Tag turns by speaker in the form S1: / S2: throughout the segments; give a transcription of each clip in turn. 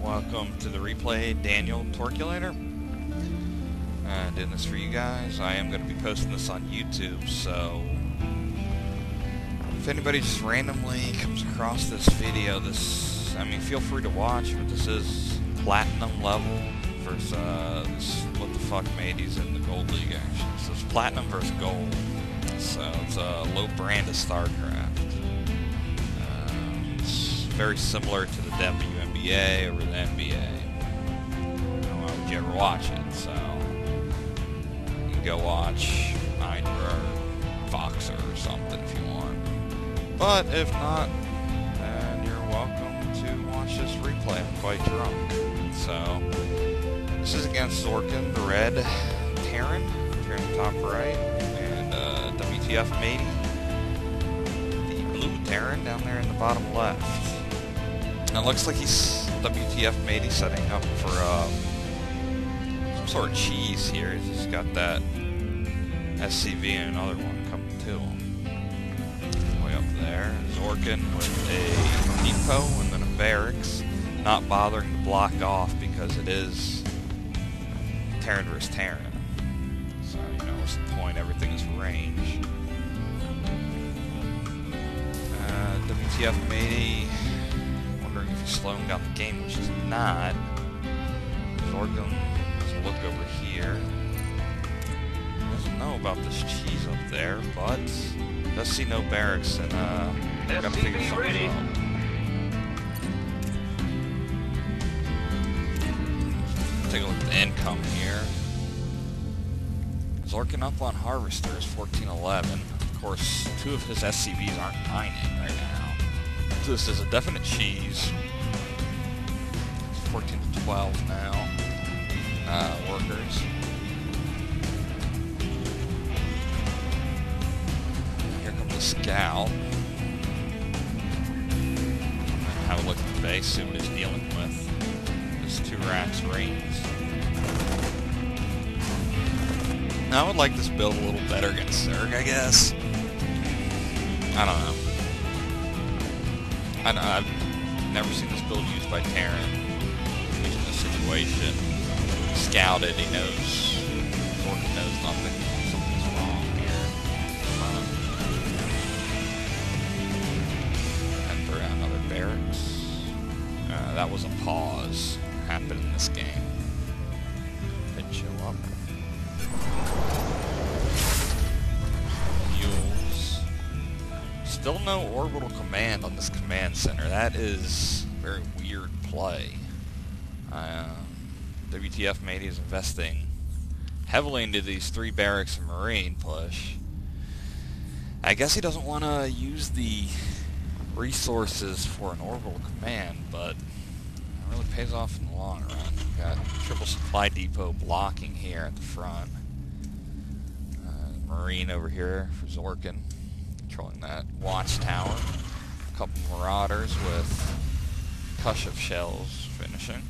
S1: Welcome to the replay, Danniel and Twerk. Doing this for you guys. I am going to be posting this on YouTube, so if anybody just randomly comes across this video, feel free to watch, but this is platinum level versus what the fuck matey's in the gold league actually. So it's platinum versus gold. So it's a low brand of Starcraft. It's very similar to the WNBA over the NBA. Why would you ever watch it? So you can go watch Hydra or Foxer or something if you want. But if not, then you're welcome to watch this replay. I'm quite drunk. So this is against Zorkin, the red Terran, here in the top right, and WTFMatey, the blue Terran down there in the bottom left. And it looks like he's WTFMatey setting up for some sort of cheese here. He's got that SCV and another one coming to him. Way up there. Zorkin with a depot and then a barracks. Not bothering to block off because it is Terran versus Terran. So, what's the point? Everything is range. WTFMatey, wondering if he's slowing down the game, which is not. Zorkin has a look over here. Doesn't know about this cheese up there, but does see no barracks, and gotta figure something out. Take a look at the income here. Zorkin up on Harvesters, 1411. Of course, two of his SCVs aren't mining right now. So this is a definite cheese. It's 14 to 12 now. Workers. Here comes the scout. Have a look at the base, see what he's dealing with. There's 2 racks range. I would like this build a little better against Zerg, I guess. I don't know. I've never seen this build used by Terran. He's in this situation. Scouted, he knows. Zorkin knows nothing. Something's wrong here. And throw out another barracks. That was a pause. Happened in this game. Didn't show up. Mules. Still no orbital command on this command center. That is a very weird play. WTFMatey is investing heavily into these 3 barracks and marine push. I guess he doesn't want to use the resources for an orbital command, but it really pays off in the long run. Got triple supply depot blocking here at the front. Marine over here for Zorkin, controlling that watchtower. A couple marauders with Kushif shells finishing.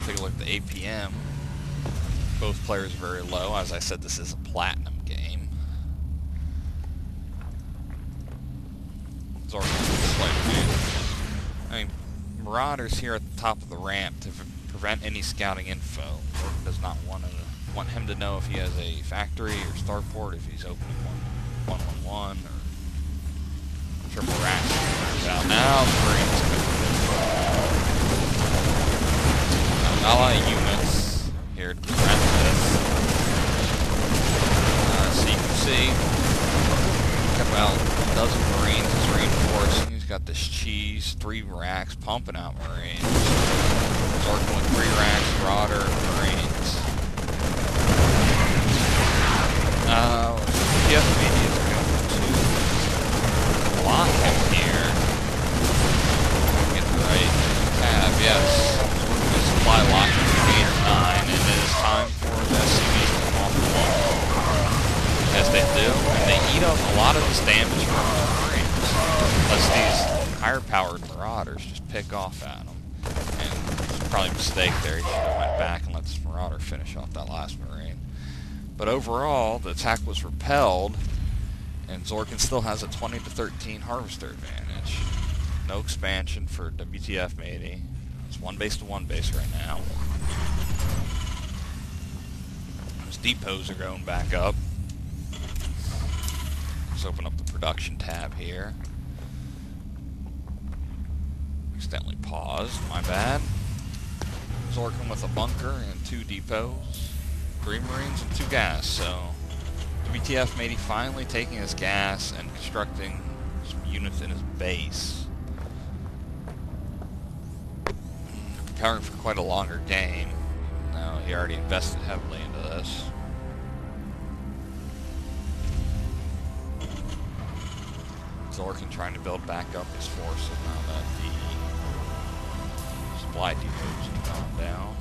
S1: Take a look at the APM. Both players very low. As I said, this is a platinum game. Zorkin marauders here at the top of the ramp to prevent any scouting info. Zorkin does not want him to know if he has a factory or starport, if he's opening 111 or triple racks. Out now, the Marines not a lot of units here to prevent this. So you can see, got about a dozen Marines is reinforcing. He's got this cheese, 3 racks pumping out Marines. Zorkin with 3 racks, Marauder, Marines. WTFMatey is going to block him here. Get the right tab, yes. Supply lock at 8 or 9, and it is time for the SCVs to come off the wall. As they do, and they eat up a lot of this damage from the Marines. Unless these higher powered Marauders just pick off at them. And it's probably a mistake there. He should have went back and let this Marauder finish off that last Marine. But overall, the attack was repelled, and Zorkin still has a 20 to 13 Harvester advantage. No expansion for WTFMatey. It's one base to one base right now. Those depots are going back up. Let's open up the production tab here. Accidentally paused, my bad. Zorkin with a bunker and 2 depots, 3 Marines and 2 gas. So WTFMatey finally taking his gas and constructing some units in his base. Preparing for quite a longer game. Now he already invested heavily into this. Zorkin trying to build back up his forces now that the supply depots have gone down.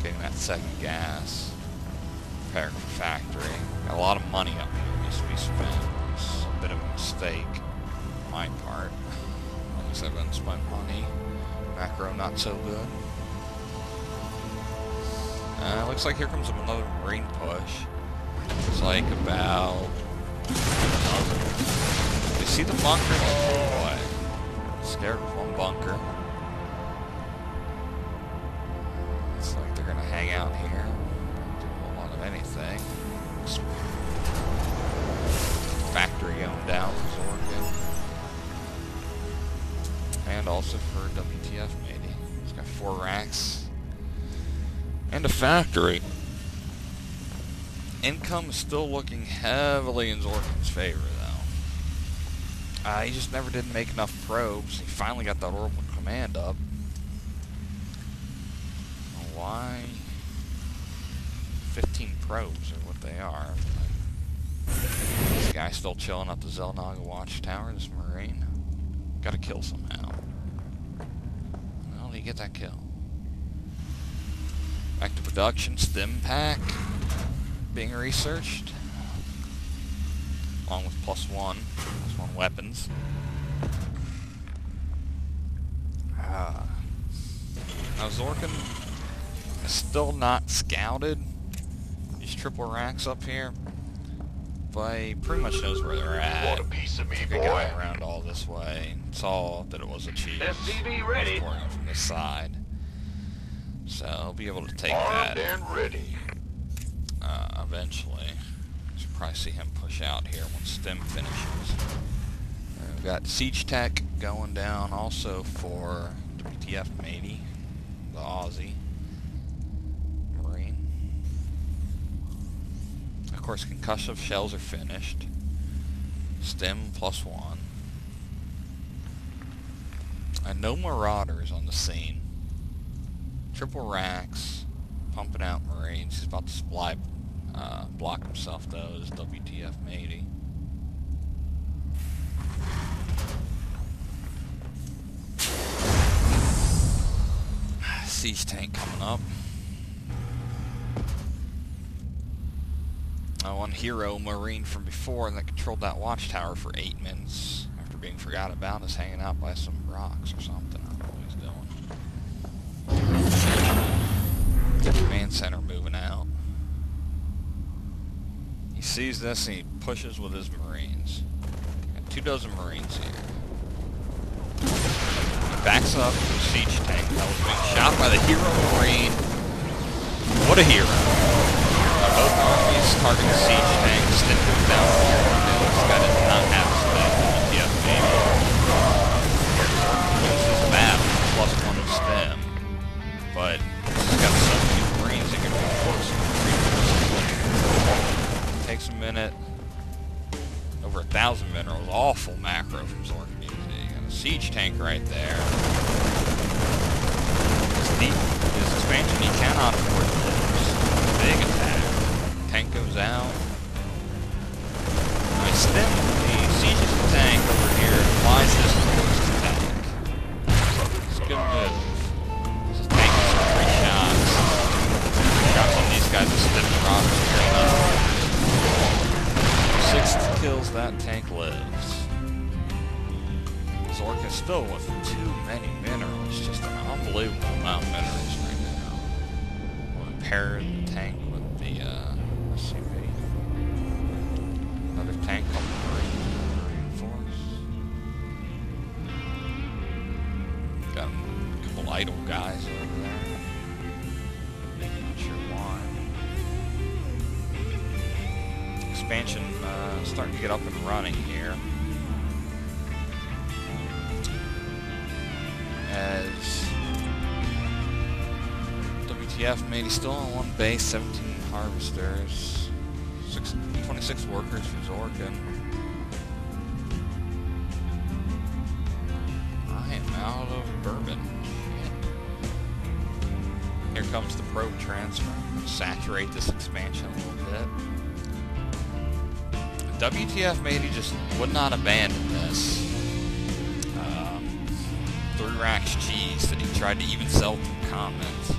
S1: Getting that second gas. Preparing for factory. Got a lot of money up here needs to be spent. It's a bit of a mistake on my part. At least I've been spent money. Macro not so good. Looks like here comes another Marine push. It's like about... You see the bunker? Oh boy. Scared of one bunker. It's like they're gonna hang out here. Do a whole lot of anything. Factory going down for Zorkin. And also for WTFMatey. He's got 4 racks. And a factory. Income is still looking heavily in Zorkin's favor, though. He just never did make enough probes. He finally got that orbital command up. Why? 15 probes are what they are. This guy's still chilling at the Zelnaga watchtower, this Marine. Gotta kill somehow. How do you get that kill? Back to production, stim pack being researched. Along with +1 weapons. Now Zorkin is still not scouted. These triple racks up here. But he pretty much knows where they're at.
S2: Want a piece of me,
S1: They
S2: boy?
S1: got around all this way. Saw that it was a cheese.
S2: SCV ready.
S1: Pouring from this side. So he'll be able to take
S2: Armed
S1: that
S2: and ready.
S1: eventually. You'll probably see him push out here once stim finishes. We've got siege tech going down also for WTFMatey, the Aussie Marine. Of course, concussive shells are finished. Stim +1. And no marauders on the scene. Triple racks, pumping out Marines. He's about to supply block himself though as WTFMatey. Siege tank coming up. One hero Marine from before that controlled that watchtower for 8 minutes after being forgot about is hanging out by some rocks or something. I don't know what he's doing. Command center moving out. He sees this and he pushes with his Marines. Got 2 dozen Marines here. He backs up to the siege tank that was being shot by the hero Marine. What a hero. Both armies target the siege tank, stim goes down here. This guy does not have his WTFMatey. This is bad, +1 of stim. But he's got so many Marines, he can force them. Takes a minute. Over 1,000 minerals. Awful macro from Zorkin. Got a siege tank right there. His expansion, he cannot afford to lose. Big attack. Tank goes out. I stim the sieges the tank over here, flies this towards the tank. It's a good move. This tank is 3 shots. Shots on these guys with stim marauders here. 6 kills, that tank lives. Zorkin still with too many minerals. Just an unbelievable amount of minerals right now. We'll pair the tank with the SCV. Another tank coming Marine force. idle guys over there. Not sure why. Expansion starting to get up and running here. As WTFMatey still on one base, 17 harvesters, 26 workers for Zorkin. I am out of bourbon. Shit. Here comes the probe transfer. Saturate this expansion a little bit. WTFMatey just would not abandon this. 3 racks cheese that he tried to even sell through comments.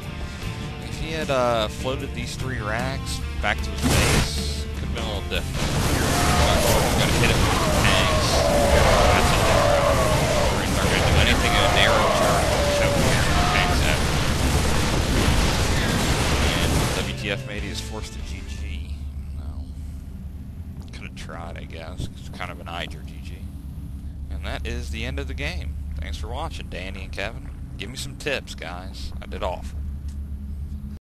S1: If he had floated these 3 racks back to his base, could have been a little different. We're going to hit it with the tanks. That's a narrow. We're not going to do anything in a narrow turn. Show the tanks at. And WTFMatey is forced to GG. No. Could have tried, I guess. It's kind of an Iger GG. And that is the end of the game. Thanks for watching, Danny and Kevin. Give me some tips, guys. I did awful.